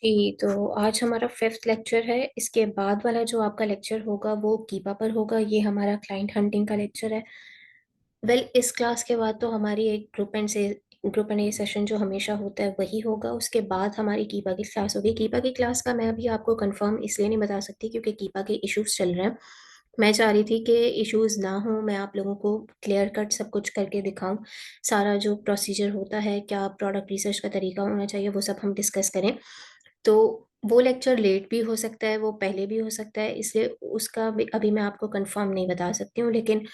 जी, तो आज हमारा फिफ्थ लेक्चर है। इसके बाद वाला जो आपका लेक्चर होगा वो कीपा पर होगा। ये हमारा क्लाइंट हंटिंग का लेक्चर है। इस क्लास के बाद तो हमारी एक ग्रुप एंड ए सेशन जो हमेशा होता है वही होगा। उसके बाद हमारी कीपा की क्लास होगी। कीपा की क्लास का मैं अभी आपको कंफर्म इसलिए नहीं बता सकती क्योंकि कीपा के इश्यूज चल रहे हैं। मैं चाह रही थी कि इश्यूज ना हो, मैं आप लोगों को क्लियर कट सब कुछ करके दिखाऊं। सारा जो प्रोसीजर होता है, क्या प्रोडक्ट रिसर्च का तरीका होना चाहिए, वो सब हम डिस्कस करें। तो वो लेक्चर लेट भी हो सकता है, वो पहले भी हो सकता है, इसलिए उसका अभी मैं आपको कंफर्म नहीं बता सकती हूँ। लेकिन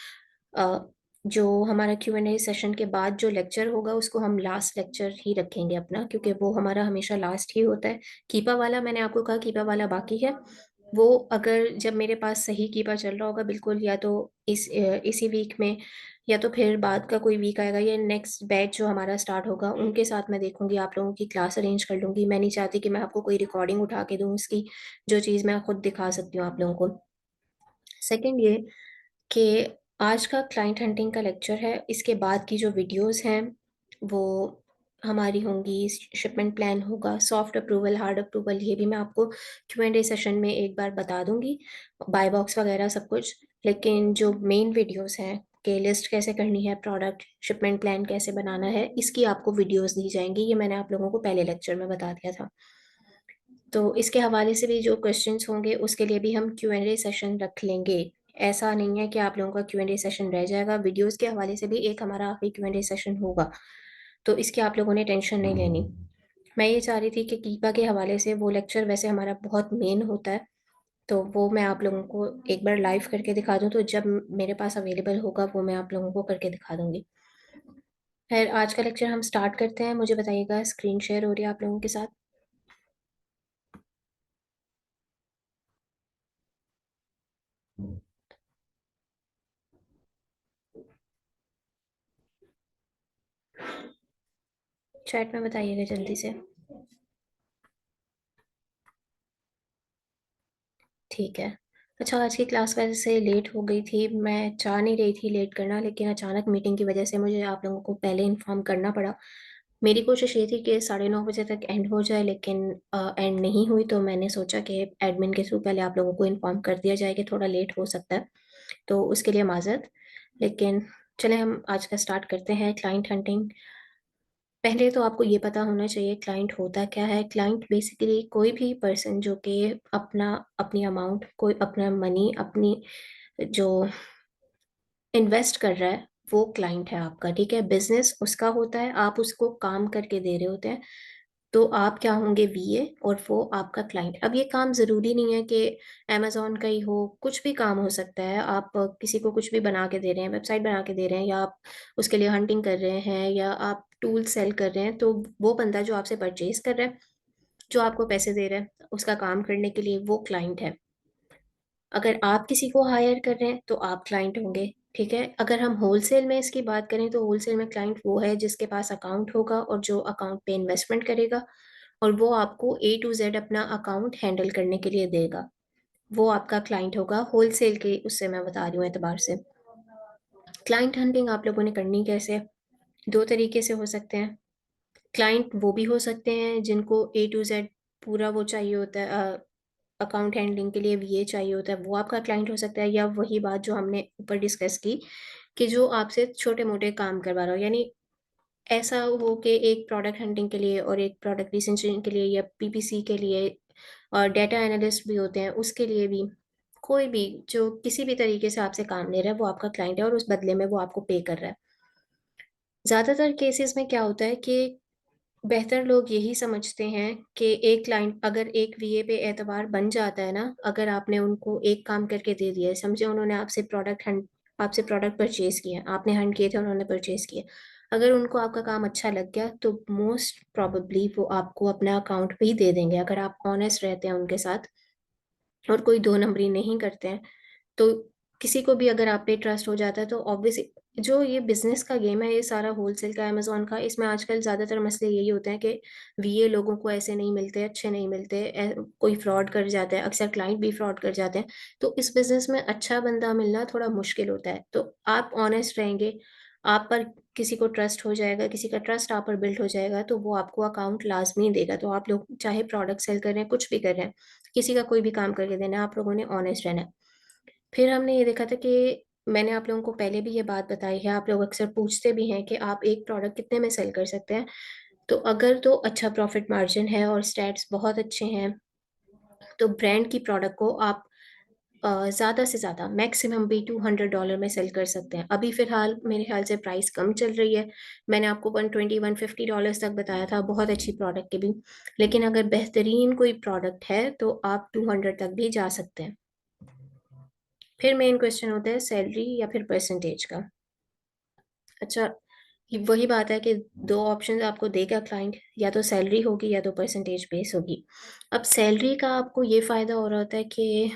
अ, जो हमारा Q&A सेशन के बाद जो लेक्चर होगा उसको हम लास्ट लेक्चर ही रखेंगे अपना, क्योंकि वो हमारा हमेशा लास्ट ही होता है। कीपा वाला मैंने आपको कहा, कीपा वाला बाकी है। वो अगर जब मेरे पास सही कीपा चल रहा होगा बिल्कुल, या तो इसी वीक में, या तो फिर बाद का कोई वीक आएगा, या नेक्स्ट बैच जो हमारा स्टार्ट होगा उनके साथ मैं देखूंगी, आप लोगों की क्लास अरेंज कर लूंगी। मैं नहीं चाहती कि मैं आपको कोई रिकॉर्डिंग उठा के दूं उसकी, जो चीज़ मैं खुद दिखा सकती हूँ आप लोगों को। सेकंड ये कि आज का क्लाइंट हंटिंग का लेक्चर है, इसके बाद की जो वीडियोस हैं वो हमारी होंगी। शिपमेंट प्लान होगा, सॉफ्ट अप्रूवल, हार्ड अप्रूवल, ये भी मैं आपको Q&A सेशन में एक बार बता दूंगी, बाय बॉक्स वगैरह सब कुछ। लेकिन जो मेन वीडियोस हैं कि लिस्ट कैसे करनी है, प्रोडक्ट शिपमेंट प्लान कैसे बनाना है, इसकी आपको वीडियोस दी जाएंगी। ये मैंने आप लोगों को पहले लेक्चर में बता दिया था। तो इसके हवाले से भी जो क्वेश्चंस होंगे उसके लिए भी हम Q&A सेशन रख लेंगे। ऐसा नहीं है कि आप लोगों का Q&A सेशन रह जाएगा, वीडियोस के हवाले से भी एक हमारा आखिरी Q&A सेशन होगा। तो इसकी आप लोगों ने टेंशन नहीं लेनी। मैं ये चाह रही थी कि कीपा के हवाले से वो लेक्चर वैसे हमारा बहुत मेन होता है, तो वो मैं आप लोगों को एक बार लाइव करके दिखा दूँ, तो जब मेरे पास अवेलेबल होगा वो मैं आप लोगों को करके दिखा दूंगी। खैर, आज का लेक्चर हम स्टार्ट करते हैं। मुझे बताइएगा, स्क्रीन शेयर हो रही है आप लोगों के साथ? चैट में बताइएगा जल्दी से। ठीक है। अच्छा, आज की क्लास वैसे से लेट हो गई थी, मैं चाह नहीं रही थी लेट करना, लेकिन अचानक मीटिंग की वजह से मुझे आप लोगों को पहले इन्फॉर्म करना पड़ा। मेरी कोशिश ये थी कि 9:30 बजे तक एंड हो जाए, लेकिन एंड नहीं हुई, तो मैंने सोचा कि एडमिन के थ्रू पहले आप लोगों को इन्फॉर्म कर दिया जाए कि थोड़ा लेट हो सकता है, तो उसके लिए माजरत। लेकिन चले हम आज का स्टार्ट करते हैं, क्लाइंट हंटिंग। पहले तो आपको ये पता होना चाहिए क्लाइंट होता क्या है। क्लाइंट बेसिकली कोई भी पर्सन जो कि अपना अपनी अमाउंट, कोई अपना मनी, अपनी जो इन्वेस्ट कर रहा है, वो क्लाइंट है आपका। ठीक है, बिजनेस उसका होता है, आप उसको काम करके दे रहे होते हैं, तो आप क्या होंगे, वीए, और वो आपका क्लाइंट। अब ये काम जरूरी नहीं है कि अमेजोन का ही हो, कुछ भी काम हो सकता है। आप किसी को कुछ भी बना के दे रहे हैं, वेबसाइट बना के दे रहे हैं, या आप उसके लिए हंटिंग कर रहे हैं, या आप टूल सेल कर रहे हैं, तो वो बंदा जो आपसे परचेज कर रहा है, जो आपको पैसे दे रहा है उसका काम करने के लिए, वो क्लाइंट है। अगर आप किसी को हायर कर रहे हैं तो आप क्लाइंट होंगे। ठीक है, अगर हम होलसेल में इसकी बात करें तो होलसेल में क्लाइंट वो है जिसके पास अकाउंट होगा और जो अकाउंट पे इन्वेस्टमेंट करेगा, और वो आपको A to Z अपना अकाउंट हैंडल करने के लिए देगा। वो आपका क्लाइंट होगा होलसेल के, उससे मैं बता रही हूँ एतबार से। क्लाइंट हंटिंग आप लोगों ने करनी कैसे? दो तरीके से हो सकते हैं। क्लाइंट वो भी हो सकते हैं जिनको A to Z पूरा वो चाहिए होता है, अकाउंट हैंडलिंग के लिए वीए चाहिए होता है, वो आपका क्लाइंट हो सकता है। या वही बात जो हमने ऊपर डिस्कस की, कि जो आपसे छोटे मोटे काम करवा रहा हो, यानी ऐसा हो कि एक प्रोडक्ट हंटिंग के लिए और एक प्रोडक्ट रिसर्चिंग के लिए या पीपीसी के लिए, और डेटा एनालिस्ट भी होते हैं उसके लिए भी, कोई भी जो किसी भी तरीके से आपसे काम ले रहा है वो आपका क्लाइंट है, और उस बदले में वो आपको पे कर रहा है। ज़्यादातर केसेस में क्या होता है कि बेहतर लोग यही समझते हैं कि एक क्लाइंट, अगर एक वीए पे एतबार बन जाता है ना, अगर आपने उनको एक काम करके दे दिया है, समझे उन्होंने आपसे प्रोडक्ट परचेज किया, आपने हंट किए थे, उन्होंने परचेज किया, अगर उनको आपका काम अच्छा लग गया तो मोस्ट प्रोबेबली वो आपको अपना अकाउंट भी दे देंगे, अगर आप ऑनेस्ट रहते हैं उनके साथ और कोई दो नंबरी नहीं करते हैं। तो किसी को भी अगर आप पे ट्रस्ट हो जाता है तो ऑब्वियस, जो ये बिजनेस का गेम है, ये सारा होलसेल का, अमेजोन का, इसमें आजकल ज्यादातर मसले यही होते हैं कि वीए लोगों को ऐसे नहीं मिलते, अच्छे नहीं मिलते, कोई फ्रॉड कर जाता है, अक्सर क्लाइंट भी फ्रॉड कर जाते हैं। तो इस बिजनेस में अच्छा बंदा मिलना थोड़ा मुश्किल होता है। तो आप ऑनेस्ट रहेंगे, आप पर किसी को ट्रस्ट हो जाएगा, किसी का ट्रस्ट आप पर बिल्ड हो जाएगा, तो वो आपको अकाउंट लाज़मी देगा। तो आप लोग चाहे प्रोडक्ट सेल कर रहे हैं, कुछ भी कर रहे हैं, किसी का कोई भी काम करके देना है, आप लोगों ने ऑनेस्ट रहना है। फिर हमने ये देखा था कि मैंने आप लोगों को पहले भी ये बात बताई है, आप लोग अक्सर पूछते भी हैं कि आप एक प्रोडक्ट कितने में सेल कर सकते हैं? तो अगर तो अच्छा प्रॉफ़िट मार्जिन है और स्टैट्स बहुत अच्छे हैं, तो ब्रांड की प्रोडक्ट को आप ज़्यादा से ज़्यादा मैक्सिमम भी $200 में सेल कर सकते हैं। अभी फ़िलहाल मेरे ख़्याल से प्राइस कम चल रही है। मैंने आपको 120 $150 तक बताया था, बहुत अच्छी प्रोडक्ट के भी। लेकिन अगर बेहतरीन कोई प्रोडक्ट है, तो आप 200 तक भी जा सकते हैं। फिर मेन क्वेश्चन होता है सैलरी या फिर परसेंटेज का। अच्छा, ये वही बात है कि 2 ऑप्शंस आपको देगा क्लाइंट, या तो सैलरी होगी या तो परसेंटेज बेस होगी। अब सैलरी का आपको ये फ़ायदा हो रहा होता है कि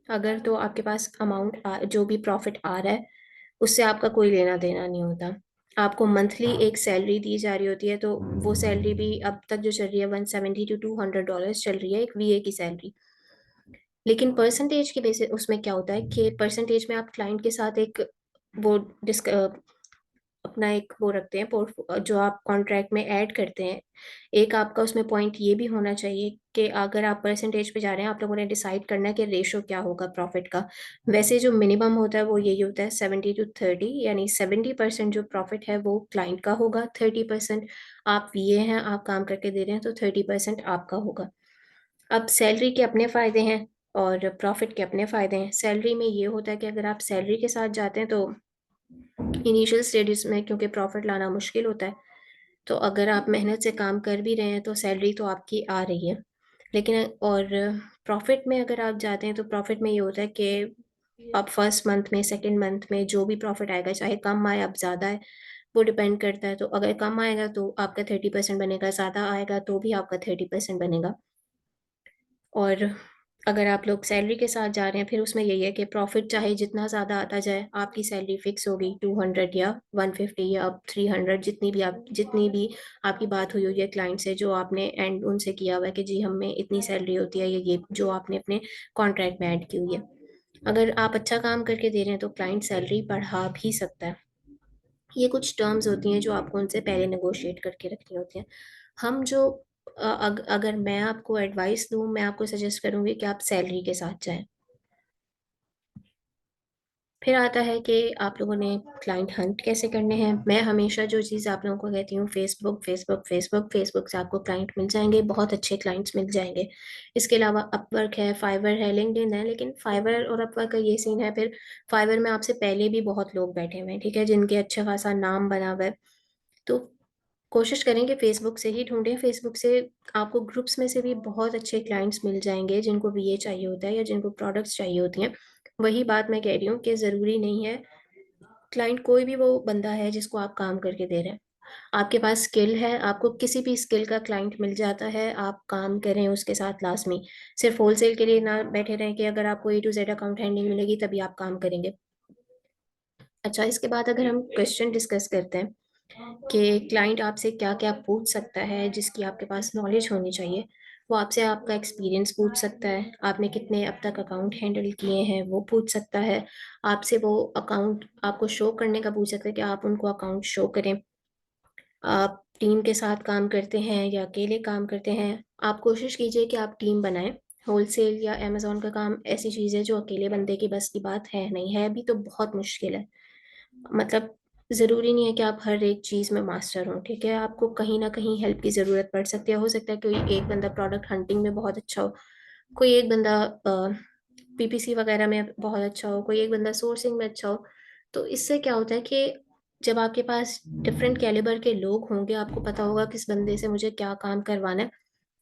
अगर तो आपके पास अमाउंट जो भी प्रॉफ़िट आ रहा है, उससे आपका कोई लेना-देना नहीं होता। आपको मंथली एक सैलरी दी जा रही होती है, तो वो सैलरी भी अब तक जो चल रही है 170 टू $200 चल रही है, एक वीए की सैलरी। लेकिन परसेंटेज के बेसिस उसमें क्या होता है कि परसेंटेज में आप क्लाइंट के साथ एक वो अपना एक वो रखते हैं जो आप कॉन्ट्रैक्ट में ऐड करते हैं। एक आपका उसमें पॉइंट ये भी होना चाहिए कि अगर आप परसेंटेज पे जा रहे हैं, आप लोगों ने डिसाइड करना है कि रेशो क्या होगा प्रॉफ़िट का। वैसे जो मिनिमम होता है वो यही होता है 70 टू 30, यानी 70% जो प्रॉफ़िट है वो क्लाइंट का होगा, 30% आप वीए हैं, आप काम करके दे रहे हैं, तो 30% आपका होगा। अब सैलरी के अपने फ़ायदे हैं और प्रॉफ़िट के अपने फ़ायदे हैं। सैलरी में ये होता है कि अगर आप सैलरी के साथ जाते हैं, तो इनिशियल स्टेजेस में क्योंकि प्रॉफ़िट लाना मुश्किल होता है, तो अगर आप मेहनत से काम कर भी रहे हैं, तो सैलरी तो आपकी आ रही है। लेकिन और प्रॉफ़िट में अगर आप जाते हैं, तो प्रॉफ़िट में ये होता है कि आप फर्स्ट मंथ में, सेकंड मंथ में जो भी प्रॉफ़िट आएगा, चाहे कम आए, अब ज़्यादा आए, वो डिपेंड करता है। तो अगर कम आएगा, तो आपका 30% बनेगा, ज़्यादा आएगा, तो भी आपका 30% बनेगा। और अगर आप लोग सैलरी के साथ जा रहे हैं, फिर उसमें यही है कि प्रॉफ़िट चाहे जितना ज़्यादा आता जाए, आपकी सैलरी फ़िक्स होगी 200 या 150 या अब 300, जितनी भी आपकी बात हुई है क्लाइंट से, जो आपने एंड उनसे किया हुआ है कि जी हमें इतनी सैलरी होती है, या ये जो आपने अपने कॉन्ट्रैक्ट में ऐड की हुई है। अगर आप अच्छा काम करके दे रहे हैं, तो क्लाइंट सैलरी बढ़ा भी सकता है। ये कुछ टर्म्स होती हैं जो आपको उनसे पहले नेगोशिएट करके रखनी होती हैं। हम जो अगर मैं आपको एडवाइस दूँ, मैं आपको सजेस्ट करूँगी कि आप सैलरी के साथ जाएँ। फिर आता है कि आप लोगों ने क्लाइंट हंट कैसे करने हैं। मैं हमेशा जो चीज़ आप लोगों को कहती हूँ, फ़ेसबुक, फ़ेसबुक, फ़ेसबुक, फ़ेसबुक से आपको क्लाइंट मिल जाएँगे, बहुत अच्छे क्लाइंट्स मिल जाएँगे। इसके अलावा अपवर्क है, फाइवर है, लिंक्डइन है, लेकिन फाइवर और अपवर्क का ये सीन है, फिर फाइवर में आपसे पहले भी बहुत लोग बैठे हुए हैं, ठीक है? जिनके अच्छा खासा नाम बना हुआ है। तो कोशिश करें कि फ़ेसबुक से ही ढूँढें, फ़ेसबुक से आपको ग्रुप्स में से भी बहुत अच्छे क्लाइंट्स मिल जाएँगे, जिनको वीए चाहिए होता है या जिनको प्रोडक्ट्स चाहिए होती हैं। वही बात मैं कह रही हूँ कि ज़रूरी नहीं है, क्लाइंट कोई भी वो बंदा है जिसको आप काम करके दे रहे हैं। आपके पास स्किल है, आपको किसी भी स्किल का क्लाइंट मिल जाता है, आप काम करें उसके साथ लाज़मी। सिर्फ़ होलसेल के लिए ना बैठे रहें कि अगर आपको ए टू ज़ेड अकाउंट हैंडलिंग मिलेगी तभी आप काम करेंगे। अच्छा, इसके बाद अगर हम क्वेश्चन डिस्कस करते हैं कि क्लाइंट आपसे क्या-क्या पूछ सकता है, जिसकी आपके पास नॉलेज होनी चाहिए। वो आपसे आपका एक्सपीरियंस पूछ सकता है, आपने कितने अब तक अकाउंट हैंडल किए हैं, वो पूछ सकता है। आपसे वो अकाउंट आपको शो करने का पूछ सकता है कि आप उनको अकाउंट शो करें। आप टीम के साथ काम करते हैं या अकेले काम करते हैं, आप कोशिश कीजिए कि आप टीम बनाएँ। होलसेल या अमेज़न का काम ऐसी चीज़ है जो अकेले बंदे की बस की बात है नहीं, है भी तो बहुत मुश्किल है। मतलब ज़रूरी नहीं है कि आप हर एक चीज़ में मास्टर हों, ठीक है? आपको कहीं न कहीं हेल्प की ज़रूरत पड़ सकती है। हो सकता है कोई एक बंदा प्रोडक्ट हंटिंग में बहुत अच्छा हो, कोई एक बंदा पीपीसी वगैरह में बहुत अच्छा हो, कोई एक बंदा सोर्सिंग में अच्छा हो। तो इससे क्या होता है कि जब आपके पास डिफरेंट कैलिबर के लोग होंगे, आपको पता होगा किस बंदे से मुझे क्या काम करवाना है,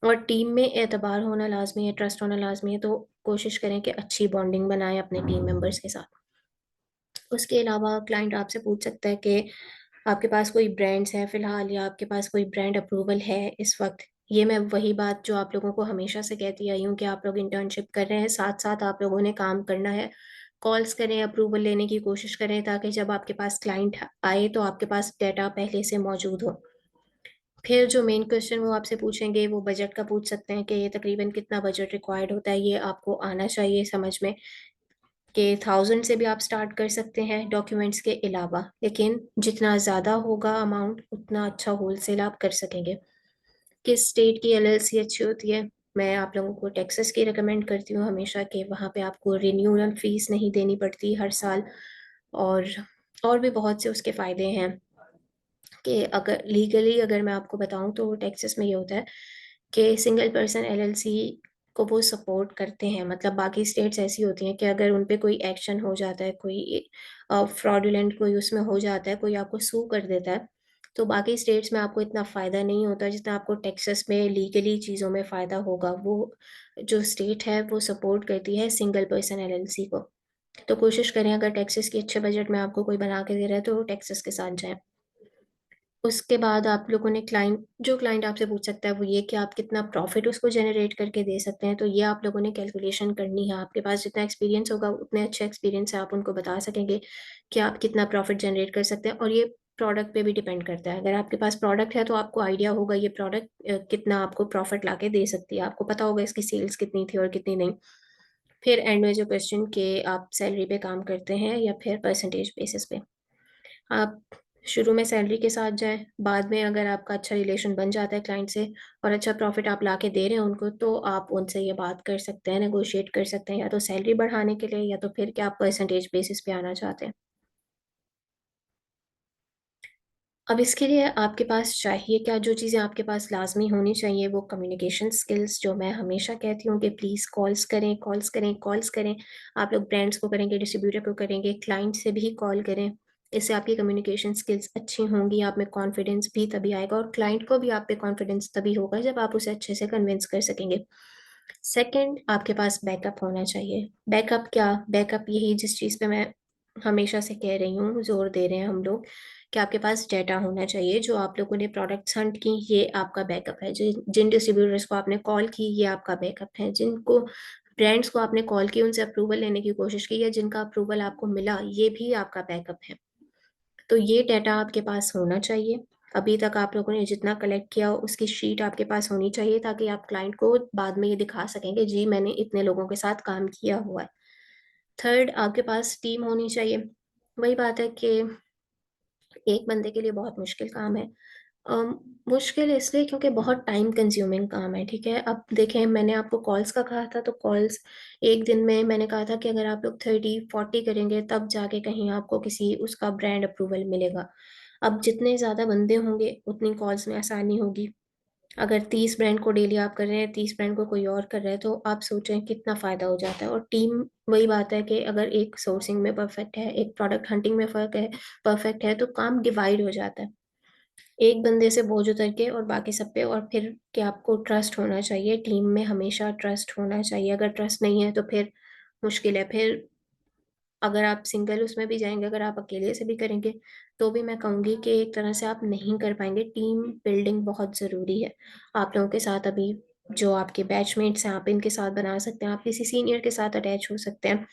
और टीम में एतबार होना लाज़मी है, ट्रस्ट होना लाज़मी है, तो कोशिश करें कि अच्छी बॉन्डिंग बनाएँ अपने टीम मेंबर्स के साथ। उसके अलावा क्लाइंट आपसे पूछ सकता है कि आपके पास कोई ब्रांड्स हैं फ़िलहाल, या आपके पास कोई ब्रांड अप्रूवल है इस वक़्त? ये मैं वही बात जो आप लोगों को हमेशा से कहती आई हूँ कि आप लोग इंटर्नशिप कर रहे हैं, साथ-साथ आप लोगों ने काम करना है। कॉल्स करें, अप्रूवल लेने की कोशिश करें, ताकि जब आपके पास क्लाइंट आए, तो आपके पास डाटा पहले से मौजूद हो। फिर जो मेन क्वेश्चन वो आपसे पूछेंगे, वो बजट का पूछ सकते हैं कि ये तकरीबन कितना बजट रिक्वायर्ड होता है, ये आपको आना चाहिए समझ में। कि 1000 से भी आप स्टार्ट कर सकते हैं डॉक्यूमेंट्स के अलावा, लेकिन जितना ज़्यादा होगा अमाउंट उतना अच्छा होलसेल आप कर सकेंगे। किस स्टेट की एलएलसी अच्छी होती है? मैं आप लोगों को टेक्सास की रिकमेंड करती हूँ हमेशा, कि वहाँ पे आपको रिन्यूअल फीस नहीं देनी पड़ती हर साल। और और भी बहुत से उसके फ़ायदे हैं, कि अगर लीगली अगर मैं आपको बताऊँ तो टेक्सास में ये होता है कि सिंगल पर्सन एलएलसी को वो सपोर्ट करते हैं। मतलब बाकी स्टेट्स ऐसी होती हैं कि अगर उन पे कोई एक्शन हो जाता है, कोई फ्रॉडुलेंट कोई उसमें हो जाता है, कोई आपको सू कर देता है, तो बाकी स्टेट्स में आपको इतना फ़ायदा नहीं होता जितना आपको टेक्सास में लीगली चीज़ों में फ़ायदा होगा। वो जो स्टेट है वो सपोर्ट करती है सिंगल पर्सन एलएलसी को। तो कोशिश करें, अगर टेक्सास के अच्छे बजट में आपको कोई बना के दे रहा है तो टेक्सास के साथ जाएँ। उसके बाद आप लोगों ने क्लाइंट आपसे पूछ सकता है वो ये कि आप कितना प्रॉफ़िट उसको जनरेट करके दे सकते हैं, तो ये आप लोगों ने कैलकुलेशन करनी है। आपके पास जितना एक्सपीरियंस होगा उतने अच्छे एक्सपीरियंस से आप उनको बता सकेंगे कि आप कितना प्रॉफ़िट जनरेट कर सकते हैं, और ये प्रोडक्ट पे भी डिपेंड करता है। अगर आपके पास प्रोडक्ट है तो आपको आइडिया होगा ये प्रोडक्ट कितना आपको प्रॉफ़िट लाके दे सकती है। आपको पता होगा इसकी सेल्स कितनी थी और कितनी नहीं। फिर एंड में जो क्वेश्चन कि आप सैलरी पे काम करते हैं या फिर परसेंटेज बेसिस पे। आप शुरू में सैलरी के साथ जाएँ, बाद में अगर आपका अच्छा रिलेशन बन जाता है क्लाइंट से और अच्छा प्रॉफ़िट आप लाके दे रहे हैं उनको, तो आप उनसे ये बात कर सकते हैं, नेगोशिएट कर सकते हैं, या तो सैलरी बढ़ाने के लिए या तो फिर कि आप परसेंटेज बेसिस पे आना चाहते हैं। अब इसके लिए आपके पास चाहिए क्या? जो चीज़ें आपके पास लाज़मी होनी चाहिए वो कम्युनिकेशन स्किल्स, जो मैं हमेशा कहती हूँ कि प्लीज़ कॉल्स करें, कॉल्स करें, कॉल्स करें। आप लोग ब्रांड्स को करेंगे, डिस्ट्रीब्यूटर को करेंगे, क्लाइंट से भी कॉल करें। इससे आपकी कम्युनिकेशन स्किल्स अच्छी होंगी, आप में कॉन्फिडेंस भी तभी आएगा, और क्लाइंट को भी आप पे कॉन्फिडेंस तभी होगा जब आप उसे अच्छे से कन्विंस कर सकेंगे। सेकंड, आपके पास बैकअप होना चाहिए। बैकअप क्या? बैकअप यही जिस चीज़ पे मैं हमेशा से कह रही हूँ, ज़ोर दे रहे हैं हम लोग, कि आपके पास डेटा होना चाहिए। जो आप लोगों ने प्रोडक्ट्स हंट की, ये आपका बैकअप है। जिन डिस्ट्रीब्यूटर्स को आपने कॉल की, ये आपका बैकअप है। जिनको ब्रांड्स को आपने कॉल की, उनसे अप्रूवल लेने की कोशिश की, या जिनका अप्रूवल आपको मिला, ये भी आपका बैकअप है। तो ये डेटा आपके पास होना चाहिए। अभी तक आप लोगों ने जितना कलेक्ट किया उसकी शीट आपके पास होनी चाहिए, ताकि आप क्लाइंट को बाद में ये दिखा सकें कि जी मैंने इतने लोगों के साथ काम किया हुआ है। थर्ड, आपके पास टीम होनी चाहिए। वही बात है कि एक बंदे के लिए बहुत मुश्किल काम है। अम, मुश्किल इसलिए क्योंकि बहुत टाइम कंज्यूमिंग काम है, ठीक है? अब देखें, मैंने आपको कॉल्स का कहा था, तो कॉल्स एक दिन में मैंने कहा था कि अगर आप लोग 30-40 करेंगे तब जाके कहीं आपको किसी उसका ब्रांड अप्रूवल मिलेगा। अब जितने ज़्यादा बंदे होंगे उतनी कॉल्स में आसानी होगी। अगर 30 ब्रांड को डेली आप कर रहे हैं, 30 ब्रांड को कोई और कर रहा है, तो आप सोचें कितना फ़ायदा हो जाता है। और टीम, वही बात है कि अगर एक सोर्सिंग में परफेक्ट है, एक प्रोडक्ट हंटिंग में फ़र्क है परफेक्ट है, तो काम डिवाइड हो जाता है। एक बंदे से बोझ उतर के और बाकी सब पे। और फिर कि आपको ट्रस्ट होना चाहिए, टीम में हमेशा ट्रस्ट होना चाहिए। अगर ट्रस्ट नहीं है तो फिर मुश्किल है। फिर अगर आप सिंगल उसमें भी जाएँगे, अगर आप अकेले से भी करेंगे, तो भी मैं कहूँगी कि एक तरह से आप नहीं कर पाएँगे। टीम बिल्डिंग बहुत ज़रूरी है। आप लोगों के साथ अभी जो आपके बैचमेट्स हैं, आप इनके साथ बना सकते हैं, आप किसी सीनियर के साथ अटैच हो सकते हैं।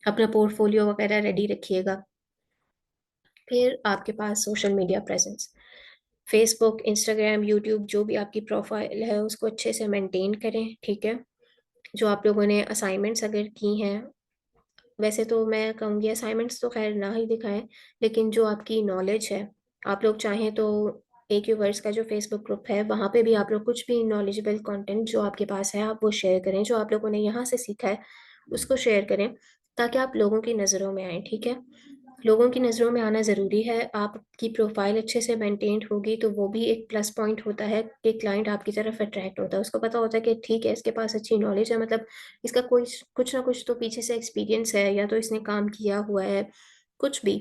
अपना पोर्टफोलियो वगैरह रेडी रखिएगा। फिर आपके पास social media presence, Facebook, Instagram, YouTube, जो भी आपकी प्रोफ़ाइल है उसको अच्छे से मेंटेन करें, ठीक है? जो आप लोगों ने असाइनमेंट्स अगर की हैं, वैसे तो मैं कहूँगी असाइनमेंट्स तो ख़ैर ना ही दिखाएँ, लेकिन जो आपकी नॉलेज है, आप लोग चाहें तो एक्यूवर्स का जो फ़ेसबुक ग्रुप है, वहाँ पे भी आप लोग कुछ भी नॉलेजेबल कंटेंट जो आपके पास है, आप वो शेयर करें। जो आप लोगों ने यहाँ से सीखा है, उसको शेयर करें, ताकि आप लोगों की नज़रों में आएँ, ठीक है? लोगों की नज़रों में आना ज़रूरी है। आपकी प्रोफ़ाइल अच्छे से मेंटेन्ड होगी, तो वो भी एक प्लस पॉइंट होता है कि क्लाइंट आपकी तरफ अट्रैक्ट होता है। उसको पता होता है कि ठीक है, इसके पास अच्छी नॉलेज है, मतलब इसका कोई कुछ ना कुछ तो पीछे से एक्सपीरियंस है, या तो इसने काम किया हुआ है, कुछ भी।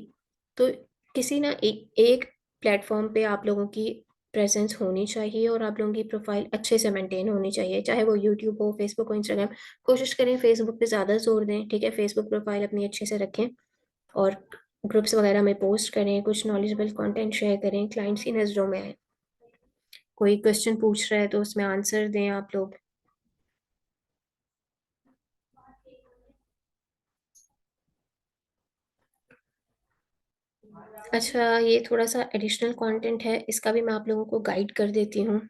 तो किसी ना एक प्लेटफ़ॉर्म पे आप लोगों की प्रेज़ेंस होनी चाहिए, और आप लोगों की प्रोफ़ाइल अच्छे से मेंटेन होनी चाहिए, चाहे वो यूट्यूब हो, फ़ेसबुक हो, इंस्टाग्राम। कोशिश करें फ़ेसबुक पे ज़्यादा ज़ोर दें, ठीक है? फ़ेसबुक प्रोफ़ाइल अपनी अच्छे से रखें, और ग्रुप्स वगैरह में पोस्ट करें, कुछ नॉलेजेबल कंटेंट शेयर करें, क्लाइंट्स की नज़रों में आएँ। कोई क्वेश्चन पूछ रहा है तो उसमें आंसर दें आप लोग। अच्छा, ये थोड़ा-सा एडिशनल कंटेंट है, इसका भी मैं आप लोगों को गाइड कर देती हूँ।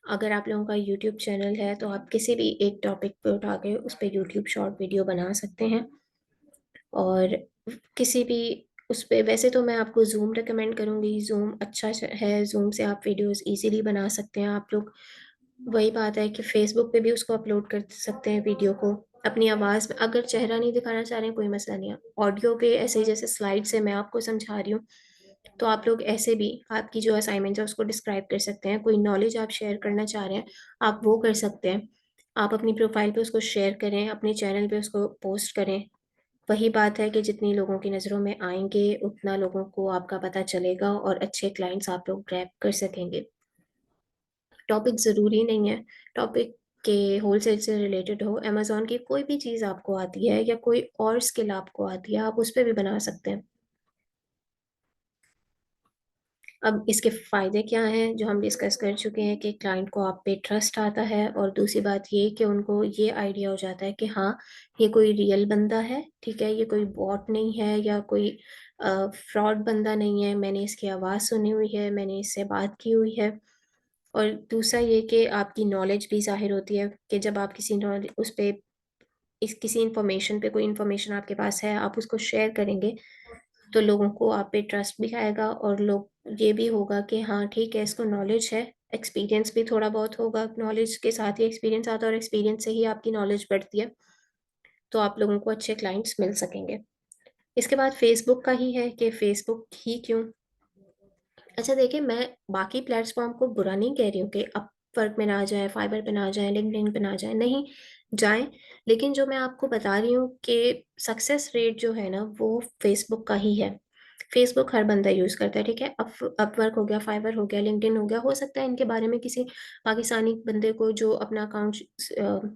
अगर आप लोगों का यूट्यूब चैनल है, तो आप किसी भी एक टॉपिक पे उठा के उस पे यूट्यूब शॉर्ट वीडियो बना सकते हैं। और किसी भी उस पे वैसे तो मैं आपको ज़ूम रिकमेंड करूँगी, ज़ूम अच्छा है, ज़ूम से आप वीडियोज़ ईज़िली बना सकते हैं आप लोग। वही बात है कि फ़ेसबुक पे भी उसको अपलोड कर सकते हैं वीडियो को, अपनी आवाज़ में अगर चेहरा नहीं दिखाना चाह रहे हैं कोई मसला नहीं है। ऑडियो पे ऐसे ही जैसे स्लाइड से मैं आपको समझा रही हूँ, तो आप लोग ऐसे भी आपकी जो असाइनमेंट है उसको डिस्क्राइब कर सकते हैं। कोई नॉलेज आप शेयर करना चाह रहे हैं, आप वो कर सकते हैं। आप अपनी प्रोफ़ाइल पे उसको शेयर करें, अपने चैनल पे उसको पोस्ट करें। वही बात है कि जितनी लोगों की नज़रों में आएँगे, उतना लोगों को आपका पता चलेगा और अच्छे क्लाइंट्स आप लोग ग्रैब कर सकेंगे। टॉपिक ज़रूरी नहीं है, टॉपिक के होलसेल से रिलेटेड हो, अमेज़न की कोई भी चीज़ आपको आती है या कोई और स्किल आपको आती है, आप उस पे भी बना सकते हैं। अब इसके फ़ायदे क्या हैं, जो हम डिस्कस कर चुके हैं कि क्लाइंट को आप पे ट्रस्ट आता है और दूसरी बात ये कि उनको ये आइडिया हो जाता है कि हाँ, ये कोई रियल बंदा है, ठीक है? ये कोई बॉट नहीं है या कोई फ्रॉड बंदा नहीं है, मैंने इसकी आवाज़ सुनी हुई है, मैंने इससे बात की हुई है। और दूसरा ये कि आपकी नॉलेज भी ज़ाहिर होती है कि जब आप किसी उस पे किसी इन्फॉर्मेशन पे कोई इन्फॉर्मेशन आपके पास है, आप उसको शेयर करेंगे, तो लोगों को आप पे ट्रस्ट भी आएगा और लोग ये भी होगा कि हाँ, ठीक है, इसको नॉलेज है, एक्सपीरियंस भी थोड़ा बहुत होगा, नॉलेज के साथ ही एक्सपीरियंस आता है और एक्सपीरियंस से ही आपकी नॉलेज बढ़ती है, तो आप लोगों को अच्छे क्लाइंट्स मिल सकेंगे। इसके बाद फ़ेसबुक का ही है कि फ़ेसबुक ही क्यों? अच्छा देखिए, मैं बाकी प्लेटफ़ॉर्म को बुरा नहीं कह रही हूँ कि अपवर्क में ना जाएँ, फाइवर पे ना जाएँ, लिंक्डइन पे ना जाएँ, नहीं, जाएँ। लेकिन जो मैं आपको बता रही हूँ कि सक्सेस रेट जो है ना, वो फ़ेसबुक का ही है। फ़ेसबुक हर बंदा यूज़ करता है, ठीक है? अपवर्क हो गया, फाइवर हो गया, लिंक्डइन हो गया, हो सकता है इनके बारे में किसी पाकिस्तानी बंदे को जो अपना अकाउंट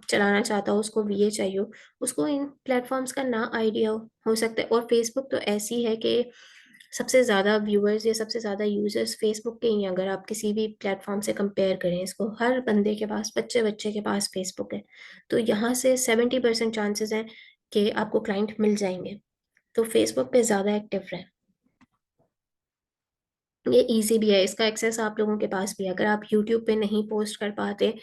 चलाना चाहता हो, उसको वीए चाहिए हो, उसको इन प्लेटफ़ॉर्म्स का ना आइडिया हो सकता है और फ़ेसबुक तो ऐसी है कि सबसे ज़्यादा व्यूअर्स या सबसे ज़्यादा यूज़र्स फ़ेसबुक के ही हैं, अगर आप किसी भी प्लेटफ़ॉर्म से कंपेयर करें इसको, हर बंदे के पास, बच्चे-बच्चे के पास फ़ेसबुक है। तो यहाँ से 70% चांसेज़ हैं कि आपको क्लाइंट मिल जाएँगे। तो फ़ेसबुक पे ज़्यादा एक्टिव रहें। ये ईज़ी भी है, इसका एक्सेस आप लोगों के पास भी है। अगर आप यूट्यूब पे नहीं पोस्ट कर पाते,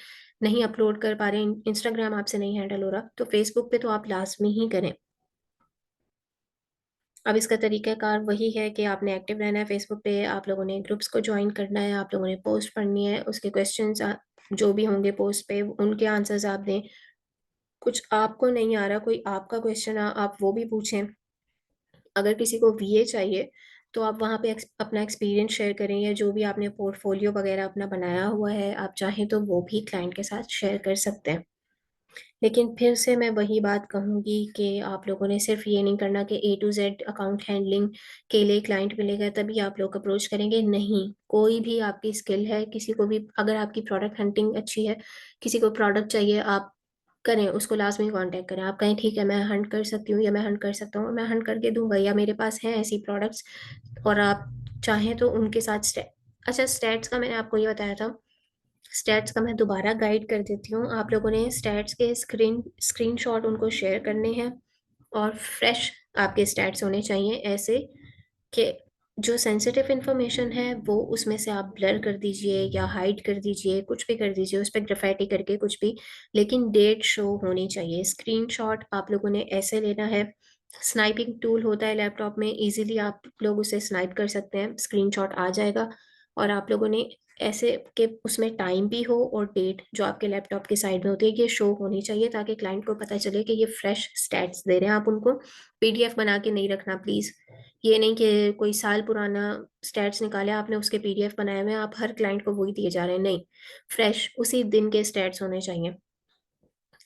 नहीं अपलोड कर पा रहे, इंस्टाग्राम आपसे नहीं हैंडल हो रहा, तो फ़ेसबुक पे तो आप लाज़मी ही करें। अब इसका तरीक़ाकार वही है कि आपने एक्टिव रहना है फ़ेसबुक पे, आप लोगों ने ग्रुप्स को जॉइन करना है, आप लोगों ने पोस्ट पढ़नी है, उसके क्वेश्चन्स जो भी होंगे पोस्ट पे, उनके आंसर्स आप दें। कुछ आपको नहीं आ रहा, कोई आपका क्वेश्चन आप वो भी पूछें। अगर किसी को वीए चाहिए, तो आप वहाँ पे अपना एक्सपीरियंस शेयर करें या जो भी आपने पोर्टफ़ोलियो वग़ैरह अपना बनाया हुआ है, आप चाहें तो वो भी क्लाइंट के साथ शेयर कर सकते हैं। लेकिन फिर से मैं वही बात कहूँगी कि आप लोगों ने सिर्फ़ ये नहीं करना कि ए टू ज़ेड अकाउंट हैंडलिंग के लिए क्लाइंट मिलेगा तभी आप लोग अप्रोच करेंगे, नहीं। कोई भी आपकी स्किल है, किसी को भी अगर आपकी प्रोडक्ट हंटिंग अच्छी है, किसी को प्रोडक्ट चाहिए आप करें, उसको लाज़मी कॉन्टैक्ट करें। आप कहें ठीक है मैं हंट कर सकती हूँ या मैं हंट कर सकता हूँ, मैं हंट करके दूँगा या मेरे पास हैं ऐसी प्रोडक्ट्स और आप चाहें तो उनके साथ अच्छा स्टैट्स का मैंने आपको ये बताया था। स्टैट्स का मैं दोबारा गाइड कर देती हूँ। आप लोगों ने स्टैट्स के स्क्रीनशॉट उनको शेयर करने हैं और फ्रेश आपके स्टैट्स होने चाहिए ऐसे कि जो सेंसिटिव इन्फॉर्मेशन है वो उसमें से आप ब्लर कर दीजिए या हाइड कर दीजिए, कुछ भी कर दीजिए, उस पे ग्राफ़िटी करके कुछ भी, लेकिन डेट शो होनी चाहिए। स्क्रीनशॉट आप लोगों ने ऐसे लेना है, स्नाइपिंग टूल होता है लैपटॉप में, ईज़िली आप लोग उसे स्नाइप कर सकते हैं, स्क्रीनशॉट आ जाएगा और आप लोगों ने ऐसे कि उसमें टाइम भी हो और डेट जो आपके लैपटॉप की साइड में होती है, ये शो होनी चाहिए ताकि क्लाइंट को पता चले कि ये फ्रेश स्टैट्स दे रहे हैं। आप उनको पीडीएफ बना के नहीं रखना प्लीज़। ये नहीं कि कोई साल पुराना स्टैट्स निकाले आपने उसके पीडीएफ बनाए हुए हैं, आप हर क्लाइंट को वही दिए जा रहे हैं, नहीं। फ्रेश उसी दिन के स्टैट्स होने चाहिए।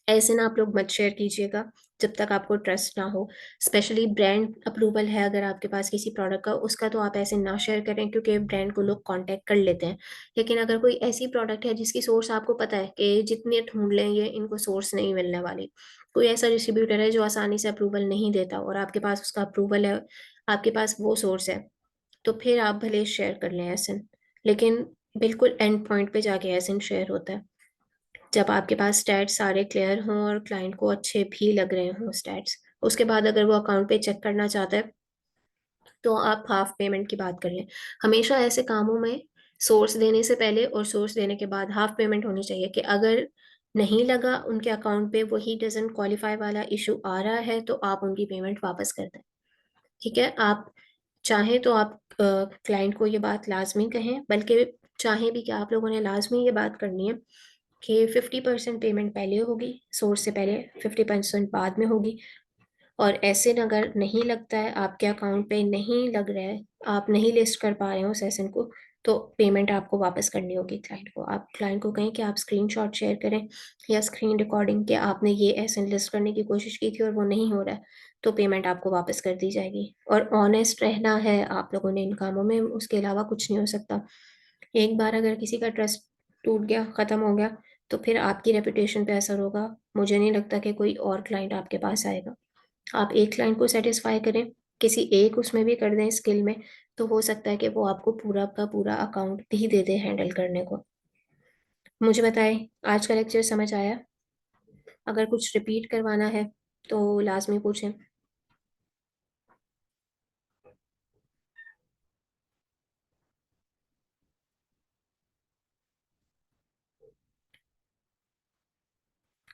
ऐसे ना आप लोग मत शेयर कीजिएगा, जब तक आपको ट्रस्ट ना हो। स्पेशली ब्रांड अप्रूवल है अगर आपके पास किसी प्रोडक्ट का, उसका तो आप ऐसे ना शेयर करें क्योंकि ब्रांड को लोग कॉन्टैक्ट कर लेते हैं। लेकिन अगर कोई ऐसी प्रोडक्ट है जिसकी सोर्स आपको पता है कि जितने ढूँढ लें ये इनको सोर्स नहीं मिलने वाली। कोई ऐसा डिस्ट्रीब्यूटर है जो आसानी से अप्रूवल नहीं देता और आपके पास उसका अप्रूवल है, आपके पास वो सोर्स है, तो फिर आप भले शेयर कर लें एसिन। लेकिन बिल्कुल एंड पॉइंट पे जाके एसिन शेयर होता है। जब आपके पास स्टैट्स सारे क्लियर हों और क्लाइंट को अच्छे भी लग रहे हों स्टैट्स। उसके बाद अगर वो अकाउंट पे चेक करना चाहता है, तो आप हाफ़ पेमेंट की बात कर लें। हमेशा ऐसे कामों में सोर्स देने से पहले और सोर्स देने के बाद हाफ़ पेमेंट होनी चाहिए कि अगर नहीं लगा उनके अकाउंट पे, वही डजंट क्वालिफाई वाला इशू आ रहा है, तो आप उनकी पेमेंट वापस कर दें। ठीक है, आप चाहें तो आप क्लाइंट को ये बात लाजमी कहें, बल्कि चाहें भी कि आप लोगों ने लाजमी ये बात करनी है कि 50% पेमेंट पहले होगी सोर्स से पहले, 50% बाद में होगी। और ऐसे अगर नहीं लगता है, आपके अकाउंट पे नहीं लग रहा है, आप नहीं लिस्ट कर पा रहे हो सेशन को, तो पेमेंट आपको वापस करनी होगी क्लाइंट को। आप क्लाइंट को कहें कि आप स्क्रीनशॉट शेयर करें या स्क्रीन रिकॉर्डिंग, कि आपने ये एसन लिस्ट करने की कोशिश की थी और वो नहीं हो रहा है, तो पेमेंट आपको वापस कर दी जाएगी। और ऑनेस्ट रहना है आप लोगों ने इन कामों में, उसके अलावा कुछ नहीं हो सकता। एक बार अगर किसी का ट्रस्ट टूट गया, ख़त्म हो गया, तो फिर आपकी रेपुटेशन पे असर होगा। मुझे नहीं लगता कि कोई और क्लाइंट आपके पास आएगा। आप एक क्लाइंट को सेटिस्फाई करें, किसी एक उसमें भी कर दें स्किल में, तो हो सकता है कि वो आपको पूरा का पूरा अकाउंट भी दे दे हैंडल करने को। मुझे बताएं, आज का लेक्चर समझ आया? अगर कुछ रिपीट करवाना है तो लाजमी पूछें।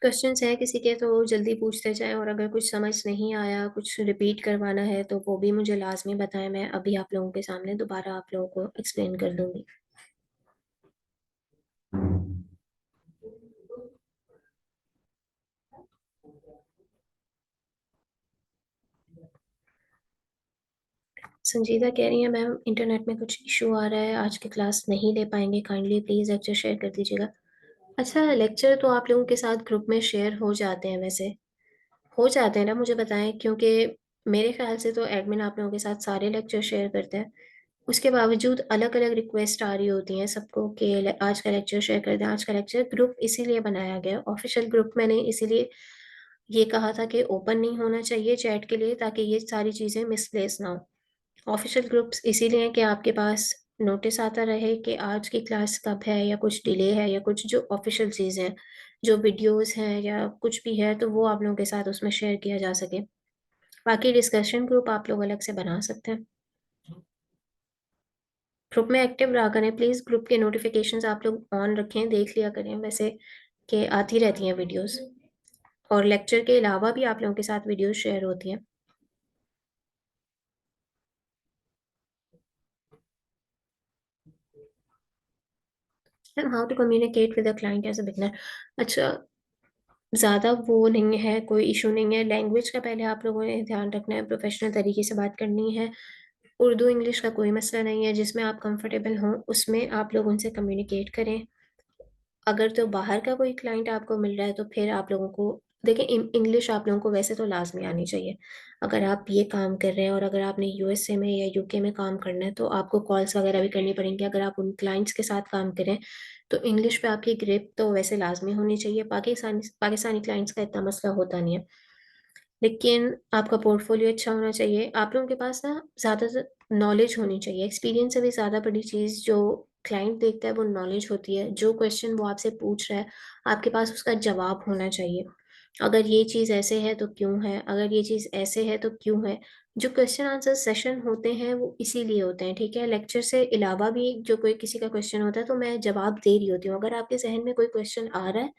क्वेश्चंस हैं किसी के तो जल्दी पूछते जाएं, और अगर कुछ समझ नहीं आया, कुछ रिपीट करवाना है, तो वो भी मुझे लाजमी बताएं। मैं अभी आप लोगों के सामने दोबारा आप लोगों को एक्सप्लेन कर दूंगी। संजीदा कह रही है मैम, इंटरनेट में कुछ इशू आ रहा है, आज की क्लास नहीं ले पाएंगे, काइंडली प्लीज लेक्चर शेयर कर दीजिएगा। अच्छा, लेक्चर तो आप लोगों के साथ ग्रुप में शेयर हो जाते हैं वैसे, हो जाते हैं ना? मुझे बताएं, क्योंकि मेरे ख्याल से तो एडमिन आप लोगों के साथ सारे लेक्चर शेयर करते हैं। उसके बावजूद अलग अलग रिक्वेस्ट आ रही होती हैं सबको कि आज का लेक्चर शेयर कर दें, आज का लेक्चर। ग्रुप इसीलिए बनाया गया, ऑफिशियल ग्रुप मैंने इसीलिए ये कहा था कि ओपन नहीं होना चाहिए चैट के लिए, ताकि ये सारी चीज़ें मिसप्लेस ना हो। ऑफिशियल ग्रुप्स इसीलिए हैं कि आपके पास नोटिस आता रहे कि आज की क्लास कब है, या कुछ डिले है, या कुछ जो ऑफिशियल चीज़ें हैं, जो वीडियोस हैं या कुछ भी है, तो वो आप लोगों के साथ उसमें शेयर किया जा सके। बाकी डिस्कशन ग्रुप आप लोग अलग से बना सकते हैं। ग्रुप में एक्टिव रहा करें प्लीज़, ग्रुप के नोटिफिकेशंस आप लोग ऑन रखें, देख लिया करें वैसे, कि आती रहती हैं वीडियोस। और लेक्चर के अलावा भी आप लोगों के साथ वीडियोस शेयर होती हैं। How to communicate with a client as a beginner. अच्छा, ज़्यादा वो नहीं है, कोई इशू नहीं है। लैंग्वेज का पहले आप लोगों ने ध्यान रखना है, प्रोफेशनल तरीके से बात करनी है। उर्दू इंग्लिश का कोई मसला नहीं है, जिसमें आप कंफर्टेबल हों उसमें आप लोग उनसे कम्युनिकेट करें। अगर तो बाहर का कोई क्लाइंट आपको मिल रहा है, तो फिर आप लोगों को देखिए, इंग्लिश आप लोगों को वैसे तो लाजमी आनी चाहिए। अगर आप ये काम कर रहे हैं और अगर आपने यूएसए में या यूके में काम करना है, तो आपको कॉल्स वगैरह भी करनी पड़ेंगी। अगर आप उन क्लाइंट्स के साथ काम करें, तो इंग्लिश पे आपकी ग्रिप तो वैसे लाजमी होनी चाहिए। पाकिस्तानी पाकिस्तानी क्लाइंट्स का इतना मसला होता नहीं है, लेकिन आपका पोर्टफोलियो अच्छा होना चाहिए। आप लोगों के पास ना ज़्यादातर नॉलेज होनी चाहिए। एक्सपीरियंस से भी ज़्यादा बड़ी चीज़ जो क्लाइंट देखता है वो नॉलेज होती है। जो क्वेश्चन वो आपसे पूछ रहा है, आपके पास उसका जवाब होना चाहिए। अगर ये चीज़ ऐसे है तो क्यों है, अगर ये चीज़ ऐसे है तो क्यों है। जो क्वेश्चन आंसर सेशन होते हैं वो इसीलिए होते हैं, ठीक है? लेक्चर से अलावा भी जो कोई किसी का क्वेश्चन होता है, तो मैं जवाब दे रही होती हूँ। अगर आपके जहन में कोई क्वेश्चन आ रहा है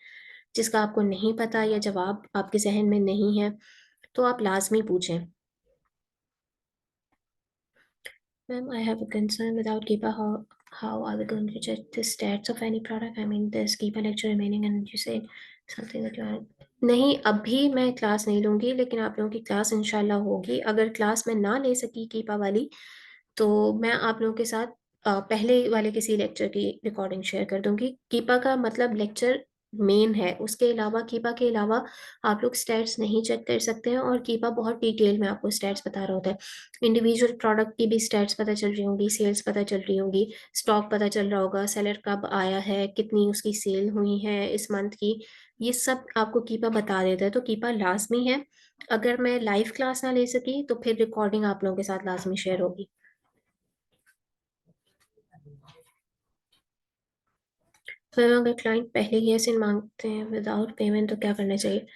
जिसका आपको नहीं पता, या जवाब आपके जहन में नहीं है, तो आप लाजमी पूछें। Ma'am, I have a concern without कीपा, how are we going to check the stats of any product? I mean, there's keeper lecture remaining and you said something that you are... नहीं, अभी मैं क्लास नहीं लूंगी, लेकिन आप लोगों की क्लास इंशाल्लाह होगी। अगर क्लास में ना ले सकी कीपा वाली, तो मैं आप लोगों के साथ पहले वाले किसी लेक्चर की रिकॉर्डिंग शेयर कर दूंगी। कीपा का मतलब लेक्चर मेन है, उसके अलावा कीपा के अलावा आप लोग स्टैट्स नहीं चेक कर सकते हैं, और कीपा बहुत डिटेल में आपको स्टैट्स बता रहा होता है। इंडिविजुअल प्रोडक्ट की भी स्टैट्स पता चल रही होंगी, सेल्स पता चल रही होंगी, स्टॉक पता चल रहा होगा, सेलर कब आया है, कितनी उसकी सेल हुई है इस मंथ की, ये सब आपको कीपा बता देता है। तो कीपा लाजमी है। अगर मैं लाइव क्लास ना ले सकी, तो फिर रिकॉर्डिंग आप लोगों के साथ लाजमी शेयर होगी। फिर अगर क्लाइंट पहले ही ऐसे मांगते हैं विदाउट पेमेंट, तो क्या करना चाहिए?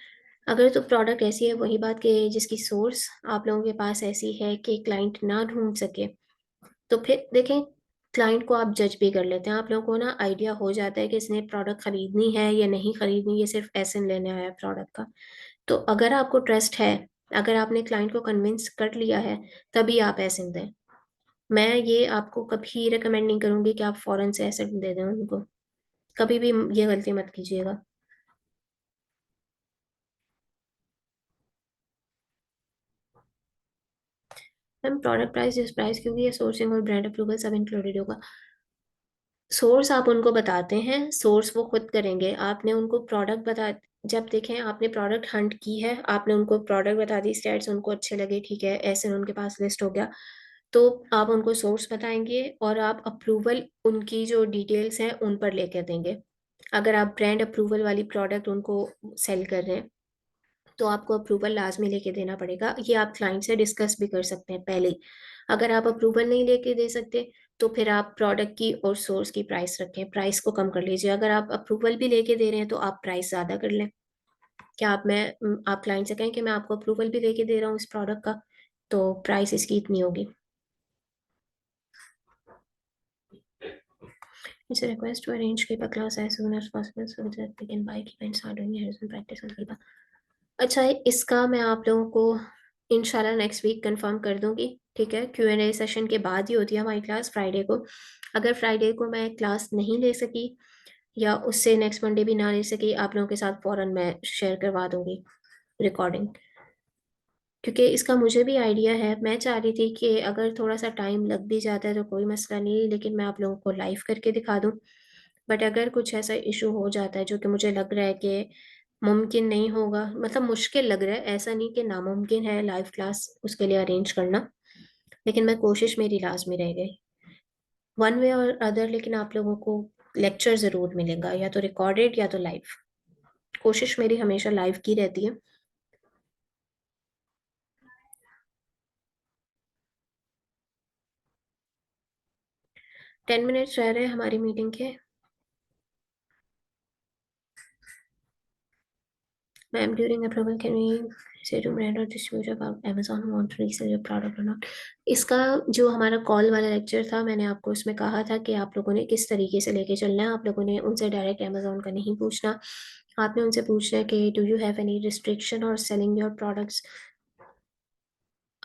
अगर तो प्रोडक्ट ऐसी है, वही बात कि जिसकी सोर्स आप लोगों के पास ऐसी है कि क्लाइंट ना ढूंढ सके, तो फिर देखें, क्लाइंट को आप जज भी कर लेते हैं, आप लोगों को ना आइडिया हो जाता है कि इसने प्रोडक्ट खरीदनी है या नहीं खरीदनी, ये सिर्फ ऐसे लेने आया है प्रोडक्ट का। तो अगर आपको ट्रस्ट है, अगर आपने क्लाइंट को कन्विंस कर लिया है, तभी आप एसेंट दें। मैं ये आपको कभी रिकमेंड नहीं करूंगी कि आप फौरन से एसेंट दे दें उनको। कभी भी ये गलती मत कीजिएगा। मैम प्रोडक्ट प्राइस जिस प्राइस, क्योंकि ये सोर्सिंग और ब्रांड अप्रूवल सब इंक्लूडेड होगा। सोर्स आप उनको बताते हैं, सोर्स वो खुद करेंगे, आपने उनको प्रोडक्ट बता, जब देखें आपने प्रोडक्ट हंट की है, आपने उनको प्रोडक्ट बता दी, स्टैट्स उनको अच्छे लगे, ठीक है, ऐसे उनके पास लिस्ट हो गया, तो आप उनको सोर्स बताएंगे और आप अप्रूवल उनकी जो डिटेल्स हैं उन पर लेकर देंगे। अगर आप ब्रांड अप्रूवल वाली प्रोडक्ट उनको सेल कर रहे हैं, तो आपको अप्रूवल लाजमी लेके देना पड़ेगा। ये आप क्लाइंट से डिस्कस भी कर सकते हैं पहले ही। अगर आप अप्रूवल नहीं लेके दे सकते, तो फिर आप प्रोडक्ट की और सोर्स की प्राइस रखें, प्राइस को कम कर लीजिए। अगर आप अप्रूवल भी लेके दे रहे हैं, तो आप प्राइस ज़्यादा कर लें। क्या आप क्लाइंट से कहें कि मैं आपको अप्रूवल भी लेके दे रहा हूँ इस प्रोडक्ट का, तो प्राइस इसकी इतनी होगी। It's a request to arrange keep a class as soon as possible so that we can buy keep and start doing rehearsal practice and keep a। अच्छा, इसका मैं आप लोगों को इंशाल्लाह नेक्स्ट वीक कंफर्म कर दूंगी। ठीक है, Q&A सेशन के बाद ही होती है हमारी क्लास फ्राइडे को। अगर फ्राइडे को मैं क्लास नहीं ले सकी या उससे नेक्स्ट मंडे भी ना ले सकी, आप लोगों के साथ फौरन मैं शेयर करवा दूंगी रिकॉर्डिंग। क्योंकि इसका मुझे भी आइडिया है, मैं चाह रही थी कि अगर थोड़ा सा टाइम लग भी जाता है तो कोई मसला नहीं, लेकिन मैं आप लोगों को लाइव करके दिखा दूं। बट अगर कुछ ऐसा इशू हो जाता है जो कि मुझे लग रहा है कि मुमकिन नहीं होगा, मतलब मुश्किल लग रहा है, ऐसा नहीं कि नामुमकिन है लाइव क्लास उसके लिए अरेंज करना, लेकिन मैं कोशिश मेरी लाजमी रह गई वन वे और अदर, लेकिन आप लोगों को लेक्चर ज़रूर मिलेगा, या तो रिकॉर्डेड या तो लाइव। कोशिश मेरी हमेशा लाइव की रहती है। 10 मिनट्स रह रहे हैं हमारी मीटिंग के। Ma'am during approval can we say to brand or distributor about Amazon who want to resell your product or not। इसका जो हमारा कॉल वाला लेक्चर था, मैंने आपको उसमें कहा था कि आप लोगों ने किस तरीके से लेके चलना है। आप लोगों ने उनसे डायरेक्ट Amazon का नहीं पूछना, आपने उनसे पूछना है कि do you have any restriction और सेलिंग योर प्रोडक्ट्स।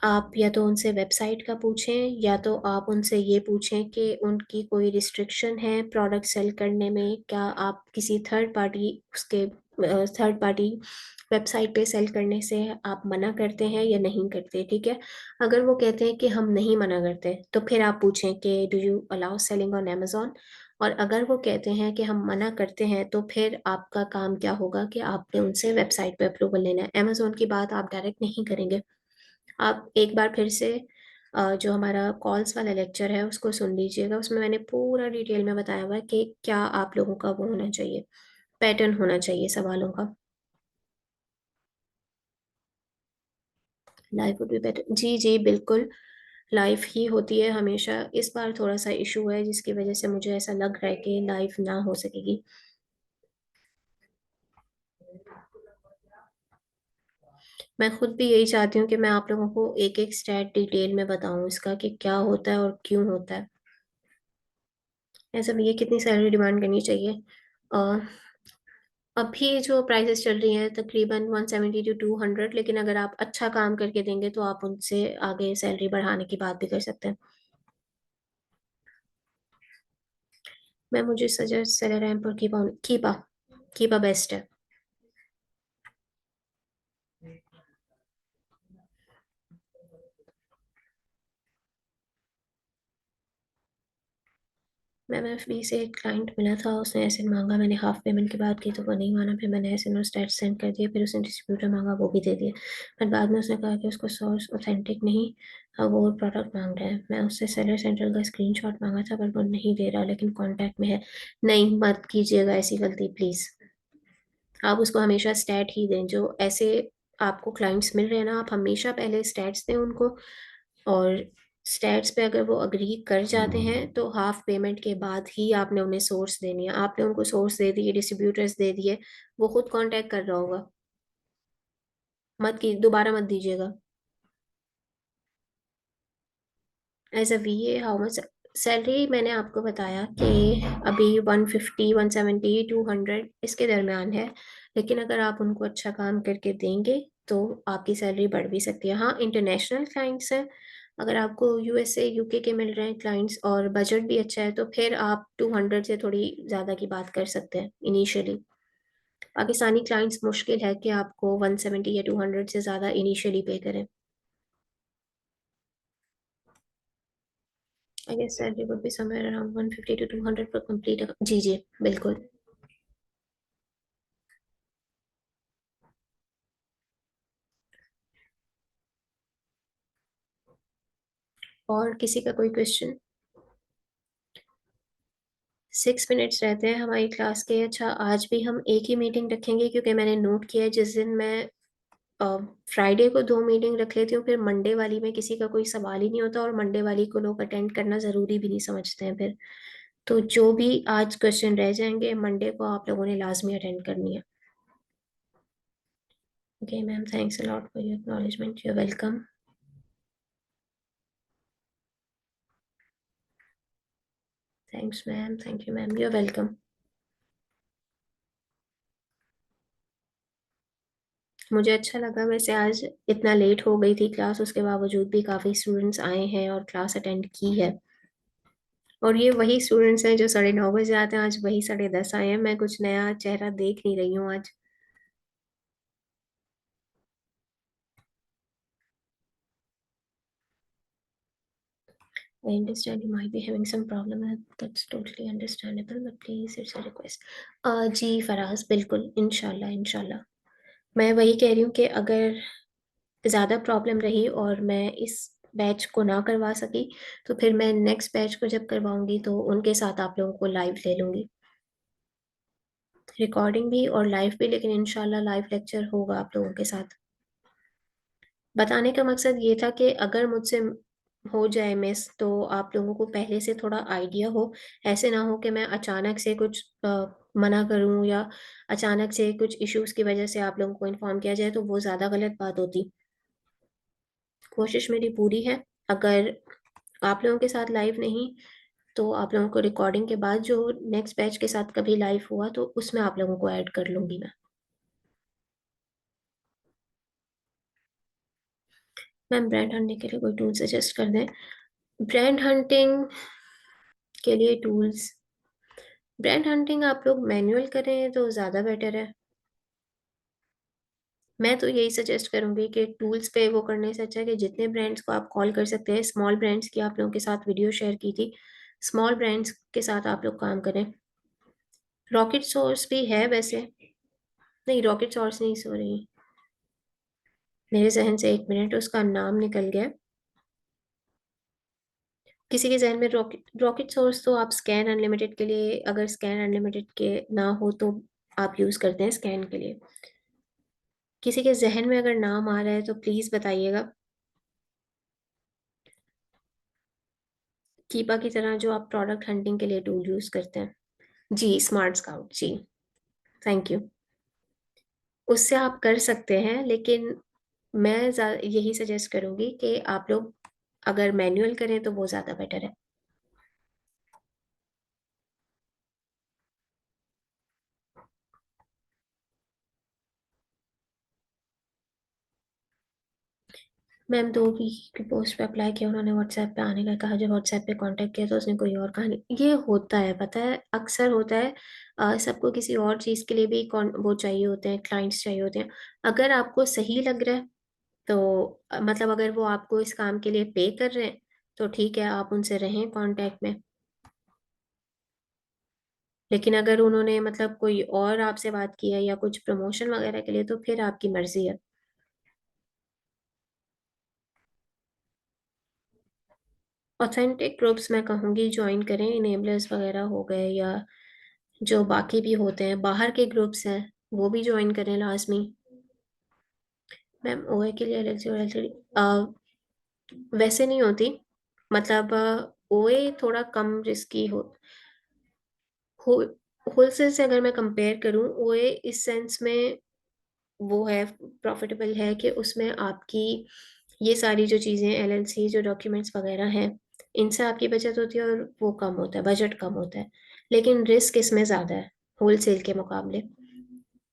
आप या तो उनसे वेबसाइट का पूछें, या तो आप उनसे ये पूछें कि उनकी कोई रिस्ट्रिक्शन है प्रोडक्ट सेल करने में, क्या आप किसी थर्ड पार्टी उसके थर्ड पार्टी वेबसाइट पे सेल करने से आप मना करते हैं या नहीं करते। ठीक है, अगर वो कहते हैं कि हम नहीं मना करते, तो फिर आप पूछें कि do you allow selling on Amazon। और अगर वो कहते हैं कि हम मना करते हैं, तो फिर आपका काम क्या होगा कि आपने उनसे वेबसाइट पे अप्रूवल लेना है। Amazon की बात आप डायरेक्ट नहीं करेंगे। आप एक बार फिर से जो हमारा कॉल्स वाला लेक्चर है उसको सुन लीजिएगा, उसमें मैंने पूरा डिटेल में बताया हुआ है कि क्या आप लोगों का वो होना चाहिए, पैटर्न होना चाहिए सवालों का। लाइव वुड बी बेटर, जी जी बिल्कुल, लाइव ही होती है हमेशा। इस बार थोड़ा सा इशू है जिसकी वजह से मुझे ऐसा लग रहा है कि लाइव ना हो सकेगी। मैं खुद भी यही चाहती हूँ कि मैं आप लोगों को एक एक स्टैट डिटेल में बताऊं इसका कि क्या होता है और क्यों होता है। ऐसा भैया कितनी सैलरी डिमांड करनी चाहिए। अभी जो प्राइसेस चल रही हैं तकरीबन 170 to 200, लेकिन अगर आप अच्छा काम करके देंगे तो आप उनसे आगे सैलरी बढ़ाने की बात भी कर सकते हैं। मैं मुझे सजेस्ट सेलर रैंप और कीपा कीपा बेस्ट है। मैम एफबी से एक क्लाइंट मिला था, उसने एसिड मांगा, मैंने हाफ पेमेंट की बात की तो वो नहीं माना, फिर मैंने एसिड और स्टेट सेंड कर दिया, फिर उसने डिस्ट्रीब्यूटर मांगा, वो भी दे दिया। पर बाद में उसने कहा कि उसको सोर्स ऑथेंटिक नहीं, अब वो प्रोडक्ट मांग रहा है। मैं उससे सेलर सेंट्रल का स्क्रीनशॉट मांगा था पर वो नहीं दे रहा, लेकिन कॉन्टैक्ट में है। नहीं, मत कीजिएगा ऐसी गलती प्लीज़। आप उसको हमेशा स्टैट ही दें, जो ऐसे आपको क्लाइंट्स मिल रहे हैं ना, आप हमेशा पहले स्टैट्स दें उनको। और स्टैट्स पे अगर वो अग्री कर जाते हैं तो हाफ पेमेंट के बाद ही आपने उन्हें सोर्स देनी है। आपने उनको सोर्स दे दिए, डिस्ट्रीब्यूटर्स दे दिए, वो खुद कांटेक्ट कर रहा होगा, मत की दोबारा मत दीजिएगा। As a VA how much, salary मैंने आपको बताया कि अभी 150, 170, 200 इसके दरमियान है। लेकिन अगर आप उनको अच्छा काम करके देंगे तो आपकी सैलरी बढ़ भी सकती है। हाँ, इंटरनेशनल क्लाइंट्स हैं, अगर आपको यूएसए यूके के मिल रहे हैं क्लाइंट्स और बजट भी अच्छा है तो फिर आप 200 से थोड़ी ज़्यादा की बात कर सकते हैं इनिशियली। पाकिस्तानी क्लाइंट्स मुश्किल है कि आपको 170 या 200 से ज़्यादा इनिशियली पे करें। I guess salary would be somewhere around 150 to 200 पर कंप्लीट। जी जी, बिल्कुल। और किसी का कोई क्वेश्चन? 6 मिनट्स रहते हैं हमारी क्लास के। अच्छा, आज भी हम एक ही मीटिंग रखेंगे क्योंकि मैंने नोट किया है जिस दिन मैं फ्राइडे को 2 मीटिंग रख लेती हूँ फिर मंडे वाली में किसी का कोई सवाल ही नहीं होता और मंडे वाली को लोग अटेंड करना ज़रूरी भी नहीं समझते हैं फिर। तो जो भी आज क्वेश्चन रह जाएंगे मंडे को आप लोगों ने लाजमी अटेंड करनी है। Okay ma'am, thanks a lot for your acknowledgement. You welcome. Thanks ma'am, thank you ma'am, you welcome. मुझे अच्छा लगा वैसे, आज इतना लेट हो गई थी क्लास उसके बावजूद भी काफ़ी स्टूडेंट्स आए हैं और क्लास अटेंड की है। और ये वही स्टूडेंट्स हैं जो 9:30 बजे आते हैं, आज वही 10:30 आए हैं। मैं कुछ नया चेहरा देख नहीं रही हूँ आज। I understand you might be having some problem and that's totally understandable, but please it's a request। जी फराज, बिल्कुल, इंशाल्लाह इंशाल्लाह। मैं वही कह रही हूँ कि अगर ज़्यादा प्रॉब्लम रही और मैं इस बैच को ना करवा सकी तो फिर मैं नेक्स्ट बैच को जब करवाऊंगी तो उनके साथ आप लोगों को लाइव ले लूंगी, रिकॉर्डिंग भी और लाइव भी, लेकिन इंशाल्लाह लाइव लेक्चर होगा आप लोगों के साथ। बताने का मकसद ये था कि अगर मुझसे हो जाए मिस तो आप लोगों को पहले से थोड़ा आइडिया हो। ऐसे ना हो कि मैं अचानक से कुछ मना करूं या अचानक से कुछ इश्यूज की वजह से आप लोगों को इन्फॉर्म किया जाए तो वो ज़्यादा गलत बात होती। कोशिश मेरी पूरी है। अगर आप लोगों के साथ लाइव नहीं तो आप लोगों को रिकॉर्डिंग के बाद जो नेक्स्ट बैच के साथ कभी लाइव हुआ तो उसमें आप लोगों को ऐड कर लूंगी मैं। मैम, ब्रांड हंटिंग के लिए कोई टूल सजेस्ट कर दें? ब्रांड हंटिंग के लिए टूल्स, ब्रांड हंटिंग आप लोग मैन्युअल करें तो ज़्यादा बेटर है। मैं तो यही सजेस्ट करूंगी कि टूल्स पे वो करने से अच्छा है कि जितने ब्रांड्स को आप कॉल कर सकते हैं, स्मॉल ब्रांड्स की आप लोगों के साथ वीडियो शेयर की थी, स्मॉल ब्रांड्स के साथ आप लोग काम करें। रॉकेट सोर्स भी है वैसे। नहीं, रॉकेट सोर्स नहीं, सॉरी, मेरे जहन से 1 मिनट उसका नाम निकल गया। किसी के जहन में रॉकेट रॉकेट सोर्स तो आप स्कैन अनलिमिटेड के लिए, अगर स्कैन अनलिमिटेड के ना हो तो आप यूज़ करते हैं स्कैन के लिए। किसी के जहन में अगर नाम आ रहा है तो प्लीज़ बताइएगा। कीपा की तरह जो आप प्रोडक्ट हंटिंग के लिए टूल यूज़ करते हैं। जी, smart scout ji. Thank you. उससे आप कर सकते हैं लेकिन मैं यही सजेस्ट करूंगी कि आप लोग अगर मैन्युअल करें तो वो ज़्यादा बेटर है। मैम, 2 वीक की पोस्ट पे अप्लाई किया, उन्होंने व्हाट्सएप पे आने का कहा, जब व्हाट्सएप पे कांटेक्ट किया तो उसने कोई और कहानी। ये होता है, पता है, अक्सर होता है। सबको किसी और चीज़ के लिए भी वो चाहिए होते हैं, क्लाइंट्स चाहिए होते हैं। अगर आपको सही लग रहा है तो मतलब अगर वो आपको इस काम के लिए पे कर रहे हैं तो ठीक है, आप उनसे रहें कांटेक्ट में। लेकिन अगर उन्होंने मतलब कोई और आपसे बात की है या कुछ प्रमोशन वगैरह के लिए तो फिर आपकी मर्जी है। ऑथेंटिक ग्रुप्स मैं कहूँगी ज्वाइन करें, इनेबलर्स वगैरह हो गए या जो बाकी भी होते हैं बाहर के ग्रुप्स हैं वो भी ज्वाइन करें लाजमी। मैम, ओए के लिए अलग से royalty, वैसे नहीं होती। मतलब ओए थोड़ा कम रिस्की हो होलसेल से अगर मैं कंपेयर करूं, ओए इस सेंस में वो है, प्रॉफिटेबल है कि उसमें आपकी ये सारी जो चीज़ें एलएलसी जो डॉक्यूमेंट्स वगैरह हैं इनसे आपकी बचत होती है और वो कम होता है, बजट कम होता है। लेकिन रिस्क इसमें ज़्यादा है होलसेल के मुकाबले।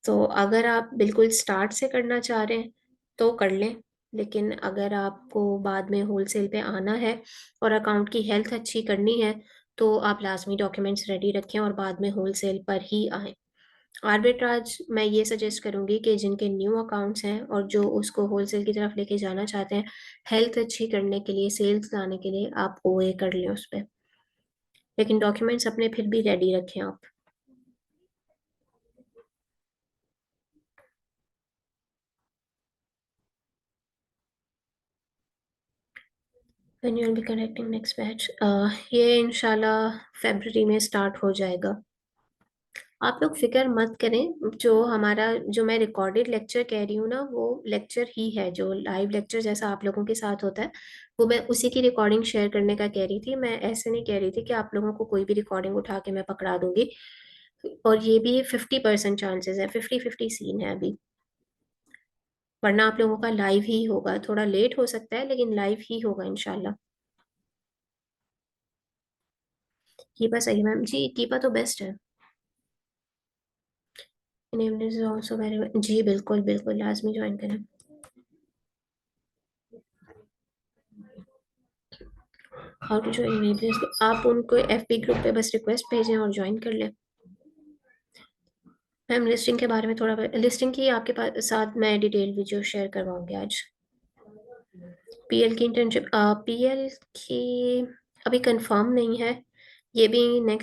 तो अगर आप बिल्कुल स्टार्ट से करना चाह रहे हैं तो कर लें, लेकिन अगर आपको बाद में होलसेल पे आना है और अकाउंट की हेल्थ अच्छी करनी है तो आप लाजमी डॉक्यूमेंट्स रेडी रखें और बाद में होलसेल पर ही आएँ। आर्बिट्राज मैं ये सजेस्ट करूँगी कि जिनके न्यू अकाउंट्स हैं और जो उसको होलसेल की तरफ लेके जाना चाहते हैं, हेल्थ अच्छी करने के लिए, सेल्स लाने के लिए आप ओए कर लें उस पे। लेकिन डॉक्यूमेंट्स अपने फिर भी रेडी रखें आप। When you will be connecting next batch, ये इंशाल्लाह फरवरी में स्टार्ट हो जाएगा। आप लोग फिक्र मत करें, जो मैं रिकॉर्डेड लेक्चर कह रही हूँ ना, वो लेक्चर ही है जो लाइव लेक्चर जैसा आप लोगों के साथ होता है। वो मैं उसी की रिकॉर्डिंग शेयर करने का कह रही थी, मैं ऐसे नहीं कह रही थी कि आप लोगों को कोई भी रिकॉर्डिंग उठा के मैं पकड़ा दूंगी। और ये भी 50% चांसेस है, 50-50 सीन है अभी। वरना आप लोगों का लाइव ही होगा, थोड़ा लेट हो सकता है लेकिन लाइव ही होगा इंशाल्लाह। कीपा सही मैम जी, कीपा तो बेस्ट है। इनेबल इज आल्सो वेरी, जी बिल्कुल बिल्कुल लाजमी ज्वाइन करें। हाउ टू ज्वाइन इनेबल, आप उनको एफबी ग्रुप पे बस रिक्वेस्ट भेजें और ज्वाइन कर लें। मैम लिस्टिंग के बारे में थोड़ा, लिस्टिंग की आपके पास साथ मैं डिटेल वीडियो शेयर करवाऊंगी आज। पीएल की इंटर्नशिप, पीएल की अभी कंफर्म नहीं है, ये भी नेक्स्ट